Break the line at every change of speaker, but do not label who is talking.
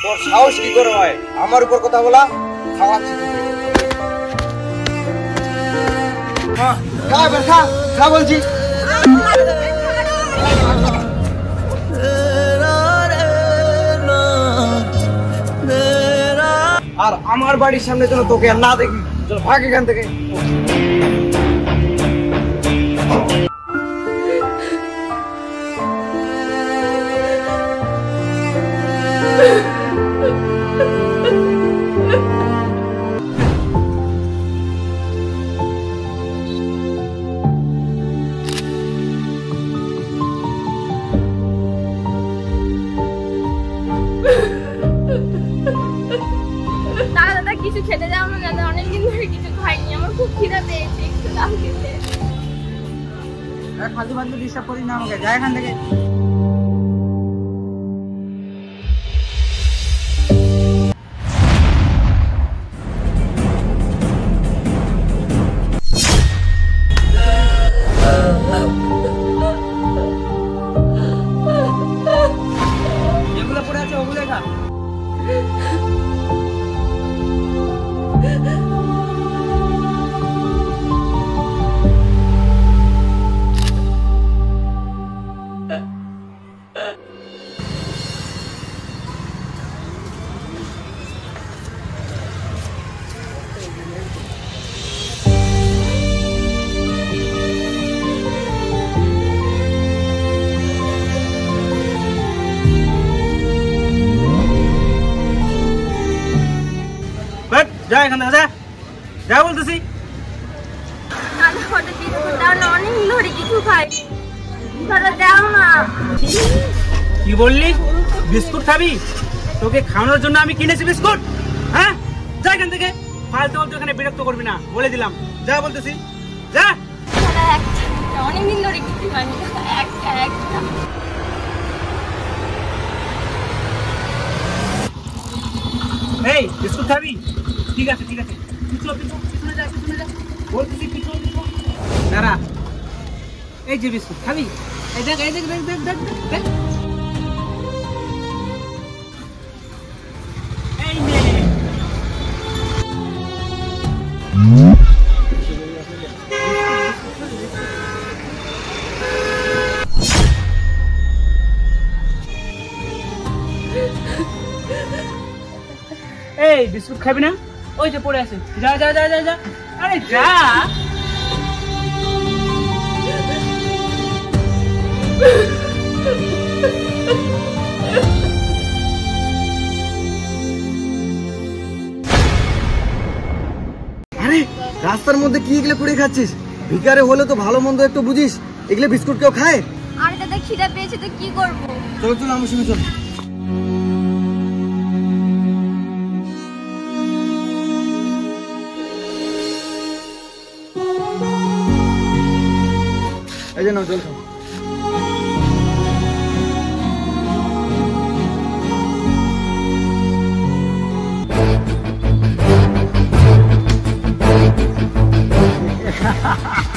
তোর সাহস কি করে হয় আমার উপর কথা বলা? খাওয়াচ্ছি তোকে। খা এবার খা, খা বলছি। আর আমার বাড়ির সামনে যেন তোকে আর না দেখি। চল ভাগ এখান থেকে।
দাদা কিছু খেতে যাও না দাদা, অনেকদিন ধরে কিছু খাইনি, আমার খুব খিদে পেয়েছে, একটু দাও খেতে।
ফালতু ফালতু ডিস্টার্ব করিস না আমাকে, যা এখান থেকে। যেগুলো পড়ে আছে ওগুলো খা। যা এখান থেকে, যা যা বলতেছি।
দাদা ফটো দিয়ে দাও না, অনেকদিন ধরে কিছু খাইনি, দাদা দাও না।
কি বললি? বিস্কুট খাবি? তোকে খাওয়ানোর জন্য আমি কিনেছি বিস্কুট? হ্যাঁ, যা এখান থেকে। ফালতু ফালতু এখানে বিরক্ত করবি না, বলে দিলাম। যা বলতেছি, যা।
দাদা একটা, অনেকদিন ধরে কিছু খাইনি, একটা একটা।
এই বিস্কুট খাবি? ঠিক আছে ঠিক আছে, পিছনে যা, পিছনে যা বলতেছি, পিছনে দাঁড়া। এই যে বিস্কুট খাবি, এই দেখ, এই দেখ, দেখ দেখ দেখ দেখ। এই নে। এই বিস্কুট খাবি না? ওই যে পড়ে আছে, যা যা যা যা যা। আরে যা।
আরে রাস্তার মধ্যে কি এগুলো করে খাচ্ছিস? ভিখারে হলে তো ভালো মন্দ একটু বুঝিস, এগুলো বিস্কুট কেউ খায়?
আরে দাদা খিদে পেয়েছে তো কি করবো?
চল চল আমার সঙ্গে চল। এই যে নাও, চল খাও। Ha ha ha!